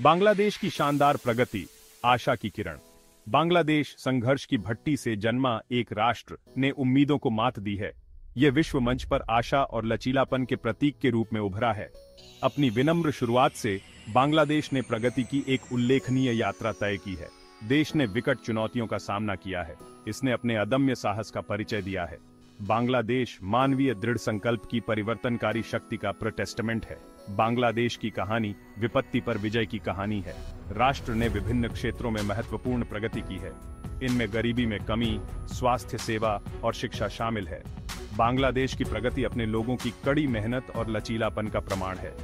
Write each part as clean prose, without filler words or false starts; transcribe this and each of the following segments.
बांग्लादेश की शानदार प्रगति, आशा की किरण। बांग्लादेश संघर्ष की भट्टी से जन्मा एक राष्ट्र ने उम्मीदों को मात दी है। यह विश्व मंच पर आशा और लचीलापन के प्रतीक के रूप में उभरा है। अपनी विनम्र शुरुआत से बांग्लादेश ने प्रगति की एक उल्लेखनीय यात्रा तय की है। देश ने विकट चुनौतियों का सामना किया है। इसने अपने अदम्य साहस का परिचय दिया है। बांग्लादेश मानवीय दृढ़ संकल्प की परिवर्तनकारी शक्ति का प्रोटेस्टमेंट है। बांग्लादेश की कहानी विपत्ति पर विजय की कहानी है। राष्ट्र ने विभिन्न क्षेत्रों में महत्वपूर्ण प्रगति की है। इनमें गरीबी में कमी, स्वास्थ्य सेवा और शिक्षा शामिल है। बांग्लादेश की प्रगति अपने लोगों की कड़ी मेहनत और लचीलापन का प्रमाण है।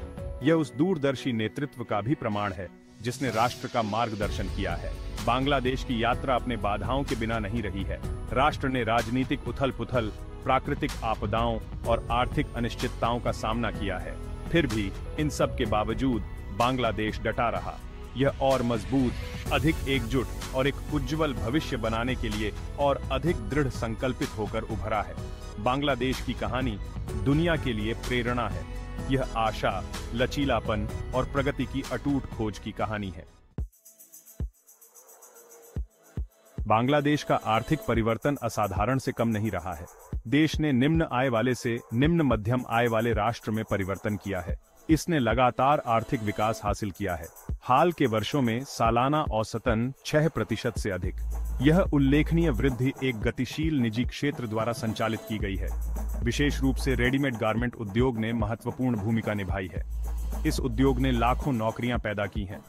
यह उस दूरदर्शी नेतृत्व का भी प्रमाण है जिसने राष्ट्र का मार्गदर्शन किया है। बांग्लादेश की यात्रा अपने बाधाओं के बिना नहीं रही है। राष्ट्र ने राजनीतिक उथल-पुथल, प्राकृतिक आपदाओं और आर्थिक अनिश्चितताओं का सामना किया है। फिर भी इन सब के बावजूद बांग्लादेश डटा रहा। यह और मजबूत, अधिक एकजुट और एक उज्जवल भविष्य बनाने के लिए और अधिक दृढ़ संकल्पित होकर उभरा है। बांग्लादेश की कहानी दुनिया के लिए प्रेरणा है। यह आशा, लचीलापन और प्रगति की अटूट खोज की कहानी है। बांग्लादेश का आर्थिक परिवर्तन असाधारण से कम नहीं रहा है। देश ने निम्न आय वाले से निम्न मध्यम आय वाले राष्ट्र में परिवर्तन किया है। इसने लगातार आर्थिक विकास हासिल किया है। हाल के वर्षों में सालाना औसतन 6% से अधिक। यह उल्लेखनीय वृद्धि एक गतिशील निजी क्षेत्र द्वारा संचालित की गई है। विशेष रूप से रेडीमेड गारमेंट उद्योग ने महत्वपूर्ण भूमिका निभाई है। इस उद्योग ने लाखों नौकरियां पैदा की हैं।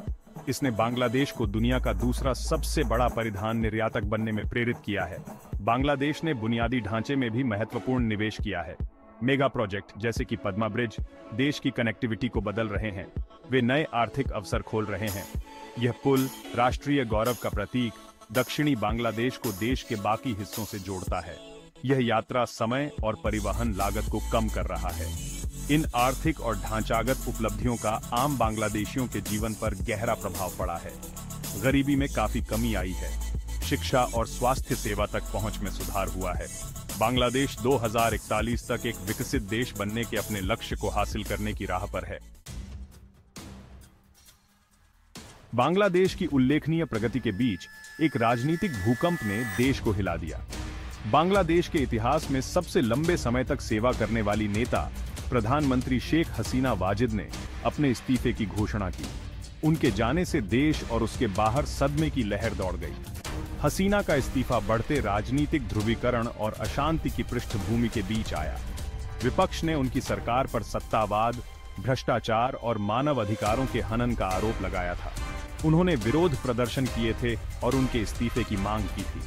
इसने बांग्लादेश को दुनिया का दूसरा सबसे बड़ा परिधान निर्यातक बनने में प्रेरित किया है। बांग्लादेश ने बुनियादी ढांचे में भी महत्वपूर्ण निवेश किया है। मेगा प्रोजेक्ट जैसे कि पद्मा ब्रिज देश की कनेक्टिविटी को बदल रहे हैं। वे नए आर्थिक अवसर खोल रहे हैं। यह पुल राष्ट्रीय गौरव का प्रतीक दक्षिणी बांग्लादेश को देश के बाकी हिस्सों से जोड़ता है। यह यात्रा समय और परिवहन लागत को कम कर रहा है। इन आर्थिक और ढांचागत उपलब्धियों का आम बांग्लादेशियों के जीवन पर गहरा प्रभाव पड़ा है। गरीबी में काफी कमी आई है। शिक्षा और स्वास्थ्य सेवा तक पहुंच में सुधार हुआ है। बांग्लादेश 2041 तक एक विकसित देश बनने के अपने लक्ष्य को हासिल करने की राह पर है। बांग्लादेश की उल्लेखनीय प्रगति के बीच एक राजनीतिक भूकंप ने देश को हिला दिया। बांग्लादेश के इतिहास में सबसे लंबे समय तक सेवा करने वाली नेता प्रधानमंत्री शेख हसीना वाजिद ने अपने इस्तीफे की घोषणा की। उनके जाने से देश और उसके बाहर सदमे की लहर दौड़ गई। हसीना का इस्तीफा बढ़ते राजनीतिक ध्रुवीकरण और अशांति की पृष्ठभूमि के बीच आया। विपक्ष ने उनकी सरकार पर सत्तावाद, भ्रष्टाचार और मानव अधिकारों के हनन का आरोप लगाया था। उन्होंने विरोध प्रदर्शन किए थे और उनके इस्तीफे की मांग की थी।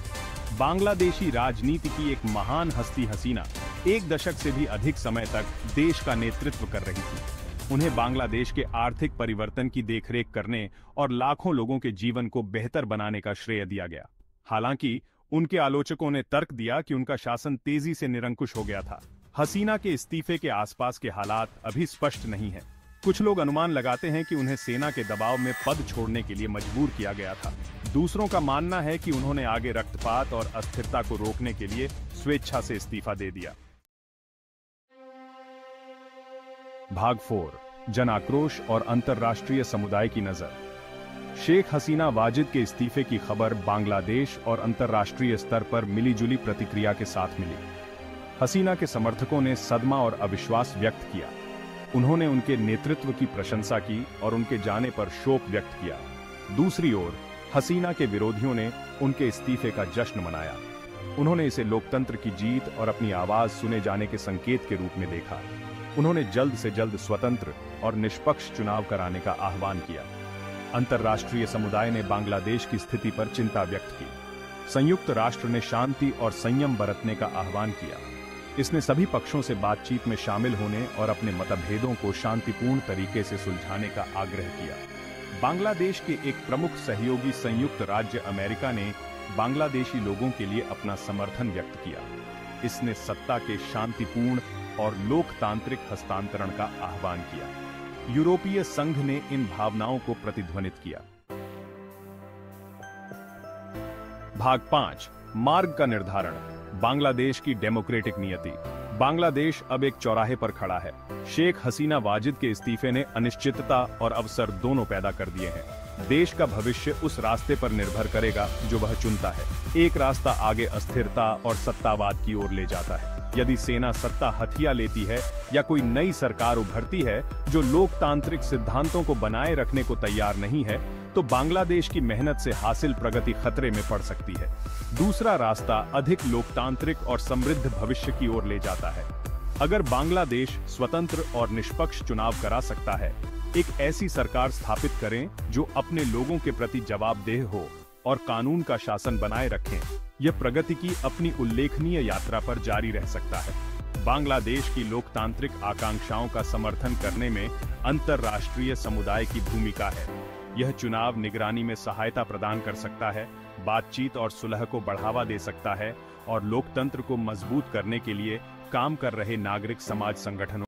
बांग्लादेशी राजनीति की एक महान हस्ती हसीना एक दशक से भी अधिक समय तक देश का नेतृत्व कर रही थी। उन्हें बांग्लादेश के आर्थिक परिवर्तन की देखरेख करने और लाखों लोगों के जीवन को बेहतर बनाने का श्रेय दिया गया। हालांकि उनके आलोचकों ने तर्क दिया कि उनका शासन तेजी से निरंकुश हो गया था। हसीना के इस्तीफे के आसपास के हालात अभी स्पष्ट नहीं हैं। कुछ लोग अनुमान लगाते हैं कि उन्हें सेना के दबाव में पद छोड़ने के लिए मजबूर किया गया था। दूसरों का मानना है कि उन्होंने आगे रक्तपात और अस्थिरता को रोकने के लिए स्वेच्छा से इस्तीफा दे दिया। भाग 4 जन आक्रोश और अंतर्राष्ट्रीय समुदाय की नजर। शेख हसीना वाजिद के इस्तीफे की खबर बांग्लादेश और अंतर्राष्ट्रीय स्तर पर मिलीजुली प्रतिक्रिया के साथ मिली। हसीना के समर्थकों ने सदमा और अविश्वास व्यक्त किया। उन्होंने उनके नेतृत्व की प्रशंसा की और उनके जाने पर शोक व्यक्त किया। दूसरी ओर हसीना के विरोधियों ने उनके इस्तीफे का जश्न मनाया। उन्होंने इसे लोकतंत्र की जीत और अपनी आवाज सुने जाने के संकेत के रूप में देखा। उन्होंने जल्द से जल्द स्वतंत्र और निष्पक्ष चुनाव कराने का आह्वान किया। अंतर्राष्ट्रीय समुदाय ने बांग्लादेश की स्थिति पर चिंता व्यक्त की। संयुक्त राष्ट्र ने शांति और संयम बरतने का आह्वान किया। इसने सभी पक्षों से बातचीत में शामिल होने और अपने मतभेदों को शांतिपूर्ण तरीके से सुलझाने का आग्रह किया। बांग्लादेश के एक प्रमुख सहयोगी संयुक्त राज्य अमेरिका ने बांग्लादेशी लोगों के लिए अपना समर्थन व्यक्त किया। इसने सत्ता के शांतिपूर्ण और लोकतांत्रिक हस्तांतरण का आह्वान किया। यूरोपीय संघ ने इन भावनाओं को प्रतिध्वनित किया। भाग 5 मार्ग का निर्धारण। बांग्लादेश की डेमोक्रेटिक नियति। बांग्लादेश अब एक चौराहे पर खड़ा है। शेख हसीना वाजिद के इस्तीफे ने अनिश्चितता और अवसर दोनों पैदा कर दिए हैं। देश का भविष्य उस रास्ते पर निर्भर करेगा जो वह चुनता है। एक रास्ता आगे अस्थिरता और सत्तावाद की ओर ले जाता है। यदि सेना सत्ता हथिया लेती है या कोई नई सरकार उभरती है जो लोकतांत्रिक सिद्धांतों को बनाए रखने को तैयार नहीं है, तो बांग्लादेश की मेहनत से हासिल प्रगति खतरे में पड़ सकती है। दूसरा रास्ता अधिक लोकतांत्रिक और समृद्ध भविष्य की ओर ले जाता है। अगर बांग्लादेश स्वतंत्र और निष्पक्ष चुनाव करा सकता है, एक ऐसी सरकार स्थापित करें जो अपने लोगों के प्रति जवाबदेह हो और कानून का शासन बनाए रखें, यह प्रगति की अपनी उल्लेखनीय यात्रा पर जारी रह सकता है। बांग्लादेश की लोकतांत्रिक आकांक्षाओं का समर्थन करने में अंतर्राष्ट्रीय समुदाय की भूमिका है। यह चुनाव निगरानी में सहायता प्रदान कर सकता है, बातचीत और सुलह को बढ़ावा दे सकता है और लोकतंत्र को मजबूत करने के लिए काम कर रहे नागरिक समाज संगठनों